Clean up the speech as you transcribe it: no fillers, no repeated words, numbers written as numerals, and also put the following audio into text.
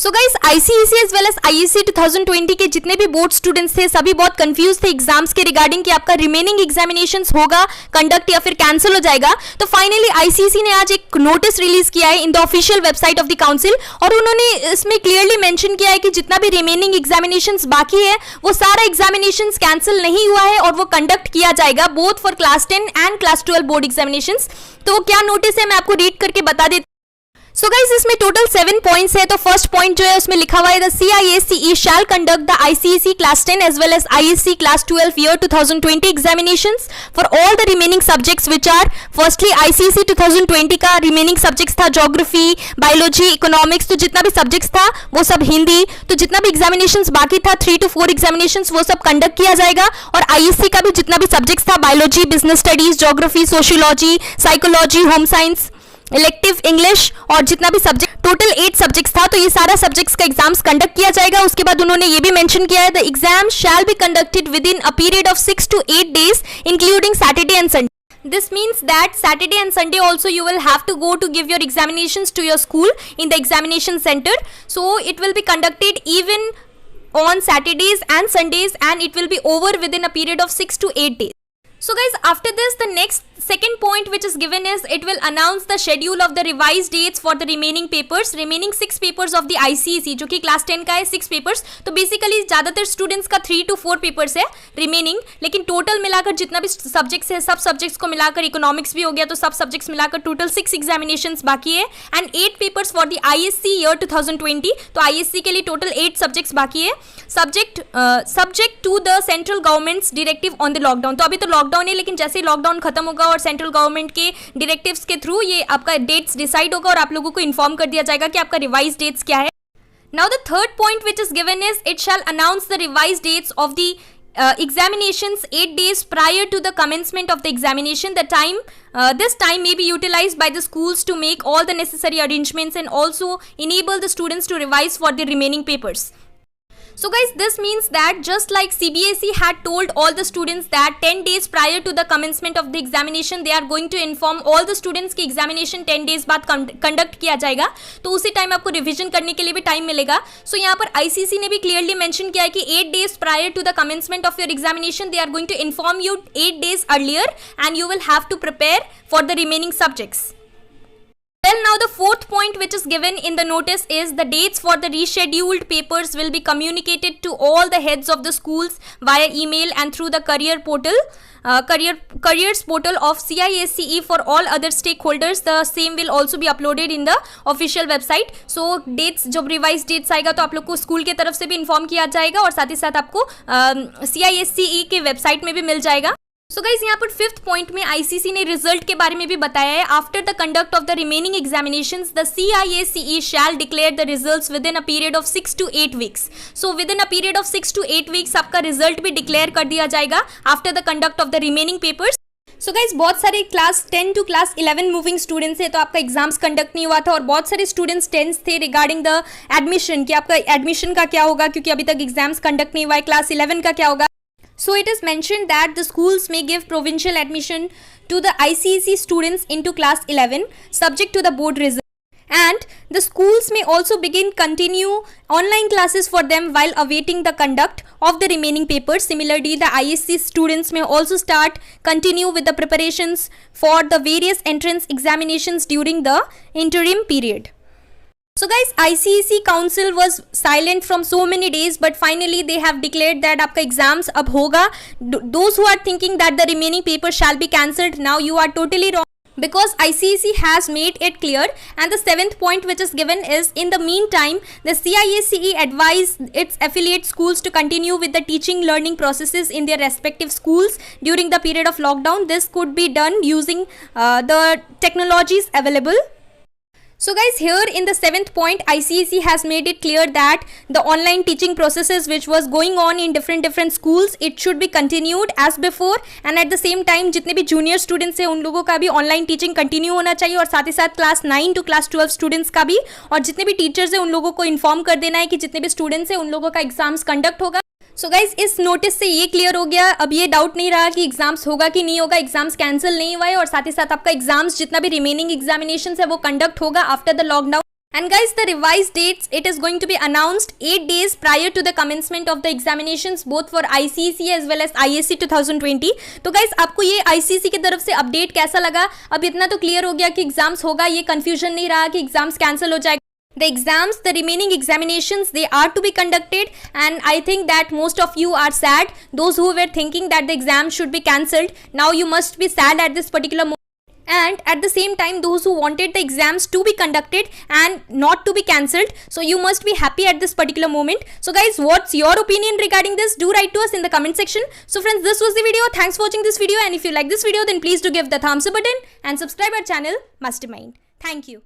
सो guys ICSE as well as ISC 2020 के जितने भी बोर्ड स्टूडेंट्स थे सभी बहुत कंफ्यूज थे एग्जाम्स के रिगार्डिंग कि आपका रिमेनिंग एग्जामिनेशंस होगा कंडक्ट या फिर कैंसिल हो जाएगा। तो फाइनली आईसीएसई ने आज एक नोटिस रिलीज किया है in the official website of the council और उन्होंने इसमें क्लियरली मेंशन किया है कि जितना भी रिमेनिंग एग्जामिनेशंस बाकी है वो सारा एग्जामिनेशंस कैंसिल नहीं हुआ है और वो कंडक्ट किया जाएगा both for class 10 and class 12 board examinations. तो क्या नोटिस है मैं आपको रीड करके बता देती हूं। सो गाइस इसमें टोटल 7 पॉइंट्स है। तो फर्स्ट पॉइंट जो है उसमें लिखा हुआ है the CISCE shall conduct the ICSE class 10 as well as ISC class 12 year 2020 examinations for all the remaining subjects which are firstly ICSE 2020 का रिमेनिंग सब्जेक्ट्स था ज्योग्राफी, बायोलॉजी, इकोनॉमिक्स, तो जितना भी सब्जेक्ट्स था वो सब हिंदी, तो जितना भी एग्जामिनेशंस बाकी था 3 to 4 एग्जामिनेशंस वो सब कंडक्ट किया जाएगा। और ISC का भी जितना भी सब्जेक्ट्स था biology, business studies, geography, sociology, psychology, home science, elective English और जितना भी सब्जेक्ट टोटल 8 सब्जेक्ट्स था तो ये सारा सब्जेक्ट्स का एग्जाम्स कंडक्ट किया जाएगा। उसके बाद उन्होंने ये भी मेंशन किया है the exam shall be conducted with in a period of 6 to 8 days including Saturday and Sunday. This means that Saturday and Sunday also you will have to go to give your examinations to your school in the examination center. So it will be conducted even on Saturdays and Sundays and it will be over within a period of 6 to 8 days. So guys, after this the next second point which is given is it will announce the schedule of the revised dates for the remaining papers, remaining 6 papers of the ICSE जो कि class 10 का है 6 papers। तो basically ज़्यादातर students का 3 to 4 papers है remaining, लेकिन total मिलाकर जितना भी सब्जेक्ट्स है सब सब्जेक्ट्स को मिलाकर इकोनॉमिक्स भी हो गया तो सब सब्जेक्ट्स मिलाकर टोटल 6 एग्जामिनेशंस बाकी है and 8 papers for the ISC year 2020। तो ISC के लिए टोटल 8 सब्जेक्ट्स बाकी है subject to the central government's directive on the lockdown. तो अभी तो लॉकडाउन है लेकिन जैसे ही लॉकडाउन खत्म होगा और सेंट्रल गवर्नमेंट के डायरेक्टिव्स के थ्रू ये आपका डेट्स डिसाइड होगा और आप लोगों को इन्फॉर्म कर दिया जाएगा कि आपका रिवाइज डेट्स क्या है। Now the third point which is given is it shall announce the revise dates of the examinations 8 days prior to the commencement of the examination. This time may be utilized by the schools to make all the necessary arrangements and also enable the students to revise for the remaining papers. So guys, this means that just like CBSE had told all the students that 10 days prior to the commencement of the examination they are going to inform all the students कि examination 10 days बाद conduct किया जाएगा, तो उसी time आपको revision करने के लिए भी टाइम मिलेगा। सो यहाँ पर ICC ने भी क्लियरली मेंशन किया है कि 8 days prior to the commencement of your examination they are going to inform you 8 days earlier and you will have to prepare for the remaining subjects. Well, now the fourth point which is given in the notice is the dates for the rescheduled papers will be communicated to all the heads of the schools via email and through the careers portal of CISCE for all other stakeholders. The same will also be uploaded in the official website. So dates जब revised dates आएगा तो आप लोग को school के तरफ से भी इन्फॉर्म किया जाएगा और साथ ही साथ आपको CISCE के वेबसाइट में भी मिल जाएगा। सो गाइस यहाँ पर 5th पॉइंट में ICC ने रिजल्ट के बारे में भी बताया है। After the conduct of the remaining examinations the CISCE shall declare the results within a period of 6 to 8 weeks। So within a period of 6 to 8 weeks आपका result भी declare कर दिया जाएगा after the conduct of the remaining papers. So guys बहुत सारे class 10 to class 11 moving students है तो आपका एग्जाम्स कंडक्ट नहीं हुआ था और बहुत सारे स्टूडेंट्स टेंस थे रिगार्डिंग द एडमिशन कि आपका एडमिशन का क्या होगा क्योंकि अभी तक एग्जाम्स कंडक्ट नहीं हुआ है, क्लास 11 का क्या होगा। So it is mentioned that the schools may give provincial admission to the ICSE students into class 11 subject to the board result and the schools may also continue online classes for them while awaiting the conduct of the remaining papers. Similarly, the ISC students may also continue with the preparations for the various entrance examinations during the interim period. So guys, ICSE council was silent from so many days but finally they have declared that आपका exams अब होगा। Those who are thinking that the remaining papers shall be cancelled, now you are totally wrong because ICSE has made it clear. And the 7th point which is given is in the meantime the CISCE advised its affiliate schools to continue with the teaching learning processes in their respective schools during the period of lockdown. This could be done using the technologies available. So guys, here in the 7th point ICSE has made it clear that the online teaching processes which was going on in different schools it should be continued as before and at the same time जितने भी junior students हैं उन लोगों का भी online teaching continue होना चाहिए और साथ ही साथ क्लास 9 to क्लास 12 स्टूडेंट्स का भी और जितने भी टीचर्स हैं उन लोगों को इन्फॉर्म कर देना है कि जितने भी स्टूडेंट्स हैं उन लोगों का एग्जाम्स कंडक्ट होगा। सो गाइज इस नोटिस से ये क्लियर हो गया, अब ये डाउट नहीं रहा कि एग्जाम्स होगा कि नहीं होगा, एग्जाम्स कैंसिल नहीं हुआ है और साथ ही साथ आपका एग्जाम्स जितना भी रिमेनिंग एग्जामिनेशन है वो कंडक्ट होगा after the lockdown. And guys, the revised dates, it is going to be announced 8 days prior to the commencement of the examinations both for ICSE as well as ISC 2020. तो guys, आपको ये ICSE की तरफ से update कैसा लगा? अब इतना तो क्लियर हो गया कि एग्जाम्स होगा, ये कंफ्यूजन नहीं रहा कि एग्जाम्स कैंसिल हो जाएगा. The exams, the remaining examinations, they are to be conducted, and I think that most of you are sad. Those who were thinking that the exam should be cancelled, now you must be sad at this particular moment. And at the same time, those who wanted the exams to be conducted and not to be cancelled, so you must be happy at this particular moment. So guys, what's your opinion regarding this? Do write to us in the comment section. So friends, this was the video. Thanks for watching this video, and if you like this video, then please do give the thumbs up button and subscribe our channel Mastermind. Thank you.